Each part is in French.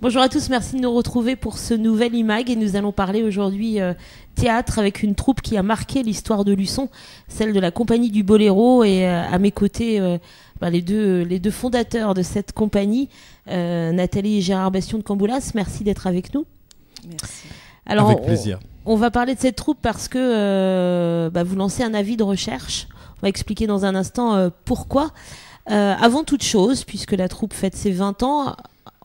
Bonjour à tous, merci de nous retrouver pour ce nouvel IMAG et nous allons parler aujourd'hui théâtre avec une troupe qui a marqué l'histoire de Luçon, celle de la compagnie du Boléro et à mes côtés les deux fondateurs de cette compagnie, Nathalie et Gérard Bastion de Camboulas. Merci d'être avec nous. Merci. Alors, avec plaisir. On va parler de cette troupe parce que vous lancez un avis de recherche. On va expliquer dans un instant pourquoi. Avant toute chose, puisque la troupe fête ses 20 ans,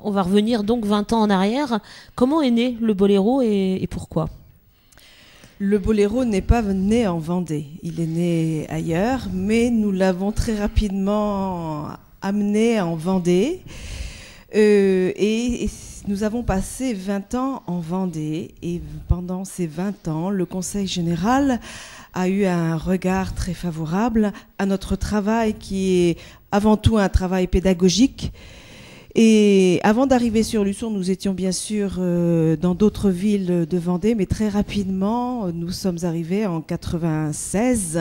on va revenir donc 20 ans en arrière. Comment est né le Boléro et pourquoi ? Le Boléro n'est pas né en Vendée, il est né ailleurs, mais nous l'avons très rapidement amené en Vendée. Et nous avons passé 20 ans en Vendée, et pendant ces 20 ans, le Conseil général a eu un regard très favorable à notre travail qui est avant tout un travail pédagogique. Et avant d'arriver sur Luçon, nous étions bien sûr dans d'autres villes de Vendée, mais très rapidement, nous sommes arrivés en 96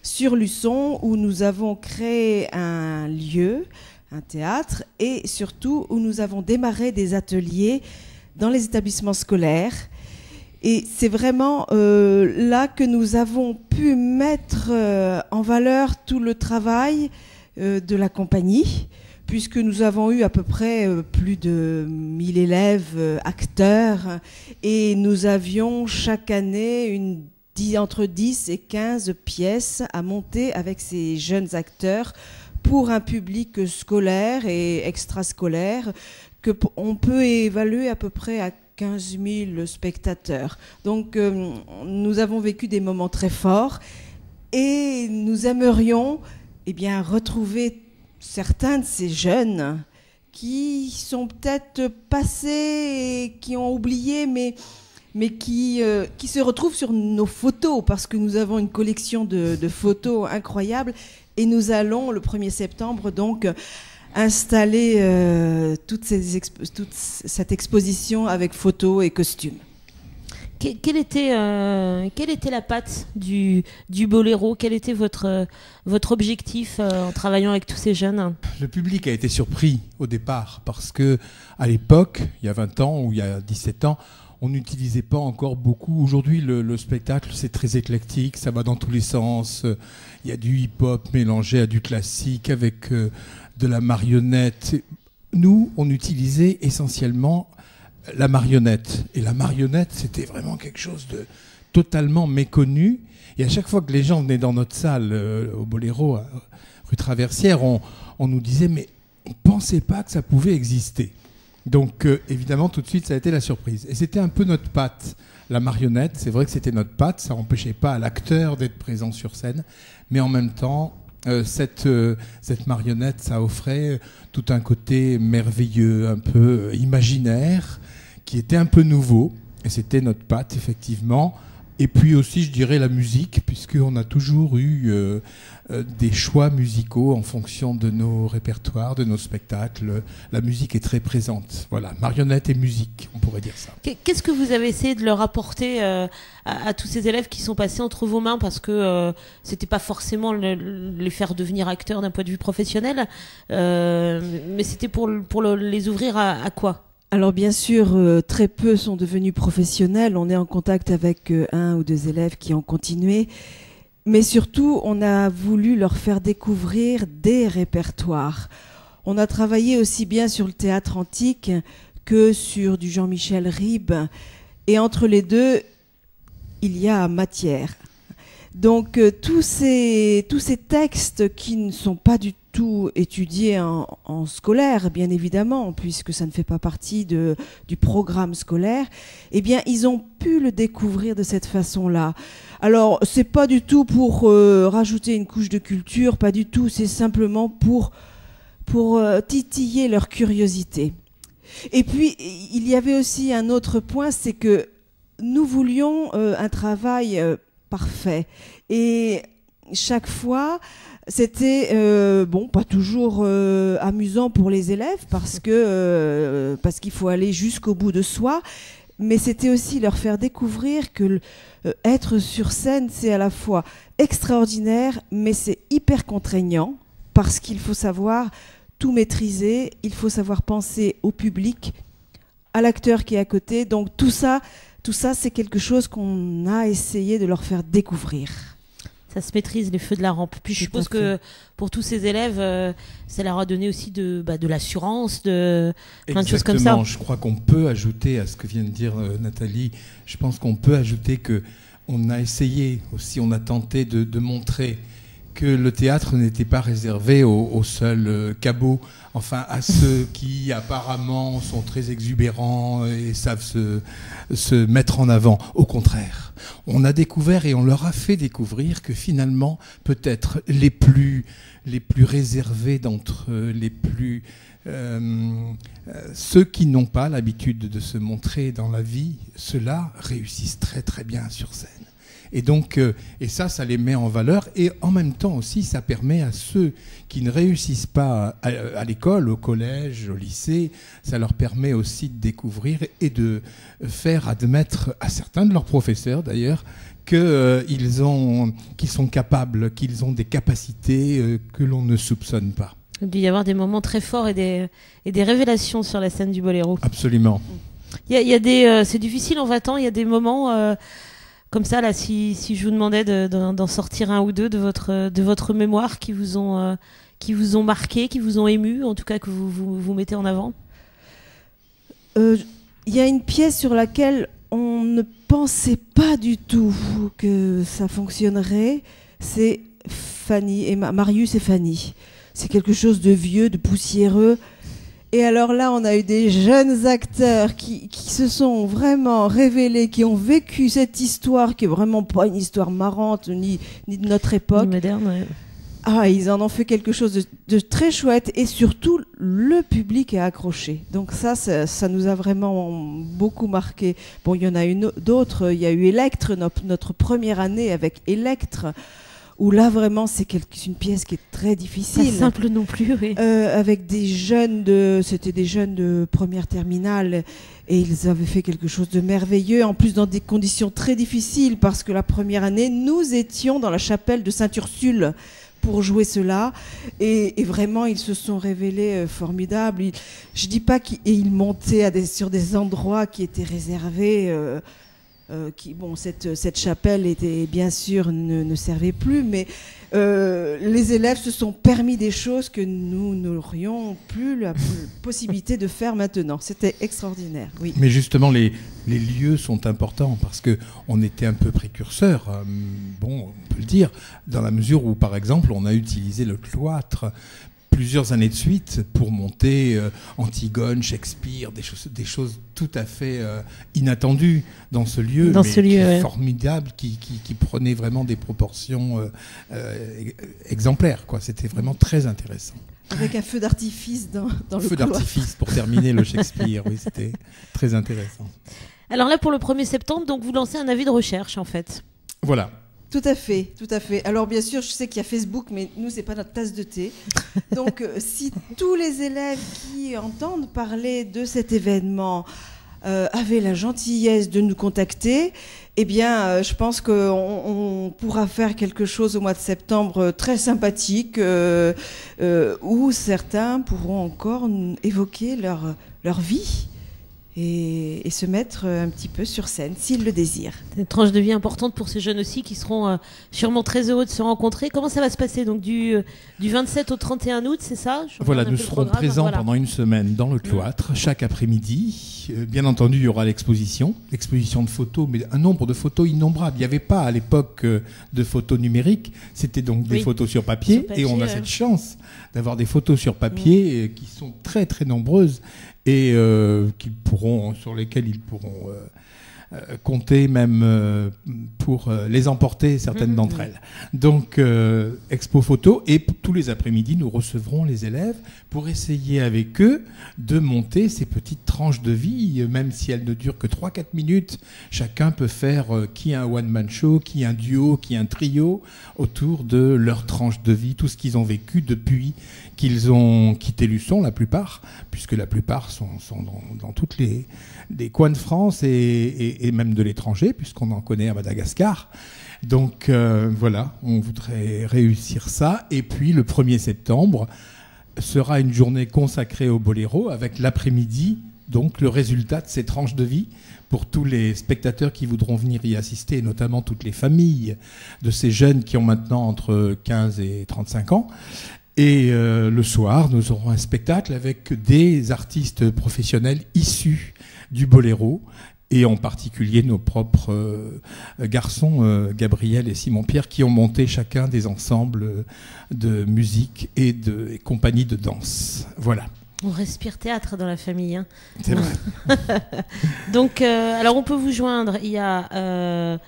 sur Luçon, où nous avons créé un lieu, un théâtre, et surtout où nous avons démarré des ateliers dans les établissements scolaires. Et c'est vraiment là que nous avons pu mettre en valeur tout le travail de la compagnie, puisque nous avons eu à peu près plus de 1000 élèves acteurs, et nous avions chaque année entre 10 et 15 pièces à monter avec ces jeunes acteurs pour un public scolaire et extrascolaire qu'on peut évaluer à peu près à 15 000 spectateurs. Donc nous avons vécu des moments très forts et nous aimerions retrouver certains de ces jeunes qui sont peut-être passés et qui ont oublié, mais qui se retrouvent sur nos photos, parce que nous avons une collection de photos incroyables, et nous allons le 1er septembre donc installer toute cette exposition avec photos et costumes. Quelle était la patte du Boléro ? Quel était votre objectif en travaillant avec tous ces jeunes ? Le public a été surpris au départ parce que à l'époque, il y a 20 ans ou il y a 17 ans, on n'utilisait pas encore beaucoup. Aujourd'hui, le spectacle, c'est très éclectique, ça va dans tous les sens. Il y a du hip-hop mélangé à du classique avec de la marionnette. Nous, on utilisait essentiellement la marionnette. Et la marionnette, c'était vraiment quelque chose de totalement méconnu. Et à chaque fois que les gens venaient dans notre salle, au Boléro, rue Traversière, on nous disait, mais on ne pensait pas que ça pouvait exister. Donc, évidemment, tout de suite, ça a été la surprise. Et c'était un peu notre patte, la marionnette. C'est vrai que c'était notre patte. Ça n'empêchait pas l'acteur d'être présent sur scène. Mais en même temps, cette marionnette, ça offrait tout un côté merveilleux, un peu imaginaire, qui était un peu nouveau, et c'était notre patte, effectivement. Et puis aussi, je dirais, la musique, puisqu'on a toujours eu des choix musicaux en fonction de nos répertoires, de nos spectacles. La musique est très présente. Voilà, marionnette et musique, on pourrait dire ça. Qu'est-ce que vous avez essayé de leur apporter à tous ces élèves qui sont passés entre vos mains, parce que c'était pas forcément les faire devenir acteurs d'un point de vue professionnel, mais c'était pour les ouvrir à quoi ? Alors bien sûr, très peu sont devenus professionnels. On est en contact avec 1 ou 2 élèves qui ont continué. Mais surtout, on a voulu leur faire découvrir des répertoires. On a travaillé aussi bien sur le théâtre antique que sur du Jean-Michel Ribes. Et entre les deux, il y a matière. Donc tous ces textes qui ne sont pas du tout étudiés en scolaire, bien évidemment, puisque ça ne fait pas partie du programme scolaire, eh bien ils ont pu le découvrir de cette façon-là. Alors c'est pas du tout pour rajouter une couche de culture, pas du tout, c'est simplement pour titiller leur curiosité. Et puis il y avait aussi un autre point, c'est que nous voulions un travail parfait. Et chaque fois, c'était pas toujours amusant pour les élèves parce qu'il faut aller jusqu'au bout de soi, mais c'était aussi leur faire découvrir que être sur scène, c'est à la fois extraordinaire, mais c'est hyper contraignant parce qu'il faut savoir tout maîtriser, il faut savoir penser au public à l'acteur qui est à côté. Donc tout ça, c'est quelque chose qu'on a essayé de leur faire découvrir. Ça se maîtrise, les feux de la rampe. Puis je suppose que pour tous ces élèves, ça leur a donné aussi de l'assurance, plein de choses comme ça. Exactement. Je crois qu'on peut ajouter à ce que vient de dire Nathalie, je pense qu'on peut ajouter qu'on a essayé aussi, on a tenté de montrer que le théâtre n'était pas réservé aux seuls cabots, enfin à ceux qui apparemment sont très exubérants et savent se mettre en avant. Au contraire, on a découvert et on leur a fait découvrir que finalement, peut-être les plus réservés d'entre eux, ceux qui n'ont pas l'habitude de se montrer dans la vie, ceux-là réussissent très très bien sur scène. Et donc, et ça les met en valeur. Et en même temps aussi, ça permet à ceux qui ne réussissent pas à l'école, au collège, au lycée, ça leur permet aussi de découvrir et de faire admettre à certains de leurs professeurs d'ailleurs qu'ils sont capables, qu'ils ont des capacités que l'on ne soupçonne pas. Il doit y avoir des moments très forts et des révélations sur la scène du Boléro. Absolument. Il y a c'est difficile en 20 ans, il y a des moments... comme ça, là, si je vous demandais d'en sortir un ou deux de votre mémoire qui vous ont marqué, qui vous ont ému, en tout cas que vous mettez en avant. Il y a une pièce sur laquelle on ne pensait pas du tout que ça fonctionnerait. C'est Fanny et Marius et Fanny. C'est quelque chose de vieux, de poussiéreux. Et alors là, on a eu des jeunes acteurs qui se sont vraiment révélés, qui ont vécu cette histoire, qui est vraiment pas une histoire marrante, ni de notre époque. Ni moderne, ouais. Ah, ils en ont fait quelque chose de très chouette, et surtout, le public est accroché. Donc ça nous a vraiment beaucoup marqué. Bon, il y en a d'autres. Il y a eu Electre, notre première année avec Electre, où là vraiment c'est une pièce qui est très difficile. Pas simple non plus, oui. Avec c'était des jeunes de première terminale, et ils avaient fait quelque chose de merveilleux, en plus dans des conditions très difficiles, parce que la première année, nous étions dans la chapelle de Sainte-Ursule pour jouer cela, et vraiment ils se sont révélés formidables. Je dis pas qu'ils montaient sur des endroits qui étaient réservés. Cette chapelle était bien sûr ne servait plus, mais les élèves se sont permis des choses que nous n'aurions plus la possibilité de faire maintenant. C'était extraordinaire, oui. Mais justement, les lieux sont importants parce que on était un peu précurseurs, on peut le dire, dans la mesure où, par exemple, on a utilisé le cloître plusieurs années de suite pour monter Antigone, Shakespeare, des choses tout à fait inattendues dans ce lieu, formidable, qui prenait vraiment des proportions exemplaires, quoi. C'était vraiment très intéressant. Avec un feu d'artifice dans le feu couloir. D'artifice pour terminer le Shakespeare, oui, c'était très intéressant. Alors là, pour le 1er septembre, donc vous lancez un avis de recherche, en fait. Voilà. Tout à fait, tout à fait. Alors bien sûr, je sais qu'il y a Facebook, mais nous, c'est pas notre tasse de thé. Donc si tous les élèves qui entendent parler de cet événement avaient la gentillesse de nous contacter, eh bien, je pense qu'on pourra faire quelque chose au mois de septembre très sympathique, où certains pourront encore évoquer leur vie. Et se mettre un petit peu sur scène, s'ils le désirent. C'est une tranche de vie importante pour ces jeunes aussi, qui seront sûrement très heureux de se rencontrer. Comment ça va se passer? Donc du 27 au 31 août, c'est ça? Voilà, nous serons présents pendant une semaine dans le cloître, chaque après-midi. Bien entendu, il y aura l'exposition de photos, mais un nombre de photos innombrables. Il n'y avait pas à l'époque de photos numériques, c'était donc des photos sur papier, et on a cette chance d'avoir des photos sur papier qui sont très très nombreuses, et sur lesquels ils pourront compter même pour les emporter, certaines d'entre elles. Donc, expo photo, et tous les après-midi, nous recevrons les élèves pour essayer avec eux de monter ces petites tranches de vie, même si elles ne durent que 3-4 minutes. Chacun peut faire qui un one-man show, qui un duo, qui un trio, autour de leur tranche de vie, tout ce qu'ils ont vécu depuis qu'ils ont quitté Luçon, la plupart, puisque la plupart sont dans toutes les coins de France et même de l'étranger, puisqu'on en connaît à Madagascar. Donc voilà, on voudrait réussir ça. Et puis le 1er septembre sera une journée consacrée au boléro, avec l'après-midi donc le résultat de ces tranches de vie pour tous les spectateurs qui voudront venir y assister, et notamment toutes les familles de ces jeunes qui ont maintenant entre 15 et 35 ans. Et le soir, nous aurons un spectacle avec des artistes professionnels issus du boléro, et en particulier nos propres garçons, Gabriel et Simon-Pierre, qui ont monté chacun des ensembles de musique et compagnie de danse. Voilà. On respire théâtre dans la famille. Hein. C'est vrai. Donc, alors on peut vous joindre. Il y a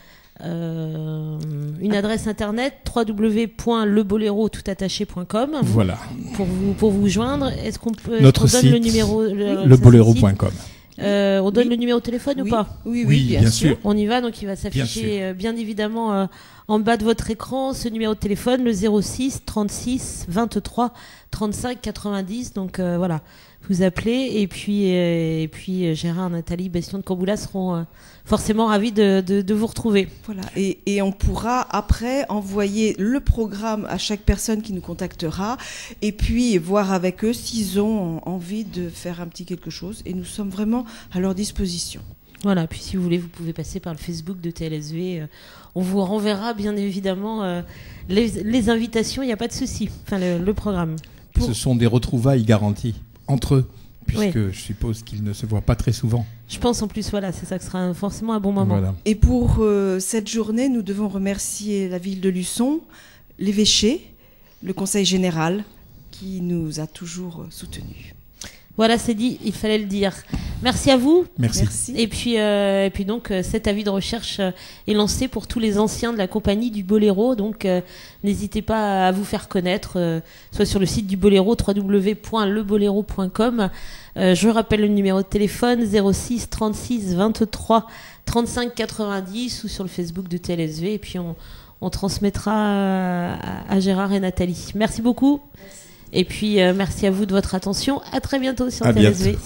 une adresse internet www.lebolero.com. Voilà. Pour vous joindre. Est-ce qu'on peut notre donne site, le numéro lebolero.com. On donne le numéro de téléphone ou pas? Oui, bien sûr. On y va, donc il va s'afficher bien évidemment en bas de votre écran ce numéro de téléphone, le 06 36 23 35 90. Donc voilà, vous appelez et puis Gérard, Nathalie, Bastion de Camboula seront forcément ravis de vous retrouver. Voilà, et on pourra après envoyer le programme à chaque personne qui nous contactera et puis voir avec eux s'ils ont envie de faire un petit quelque chose, et nous sommes vraiment à leur disposition. Voilà, puis si vous voulez, vous pouvez passer par le Facebook de TLSV. On vous renverra bien évidemment les invitations, il n'y a pas de souci, enfin le programme. Ce sont des retrouvailles garanties entre eux, puisque je suppose qu'ils ne se voient pas très souvent. Je pense en plus, voilà, c'est ça que sera forcément un bon moment. Voilà. Et pour cette journée, nous devons remercier la ville de Luçon, l'évêché, le conseil général, qui nous a toujours soutenus. Voilà, c'est dit, il fallait le dire. Merci à vous. Merci. Et puis donc, cet avis de recherche est lancé pour tous les anciens de la compagnie du Boléro. Donc, n'hésitez pas à vous faire connaître, soit sur le site du Boléro, www.lebolero.com. Je rappelle le numéro de téléphone 06 36 23 35 90 ou sur le Facebook de TLSV. Et puis, on transmettra à Gérard et Nathalie. Merci beaucoup. Merci. Et puis, merci à vous de votre attention. À très bientôt sur TLSV. Bientôt.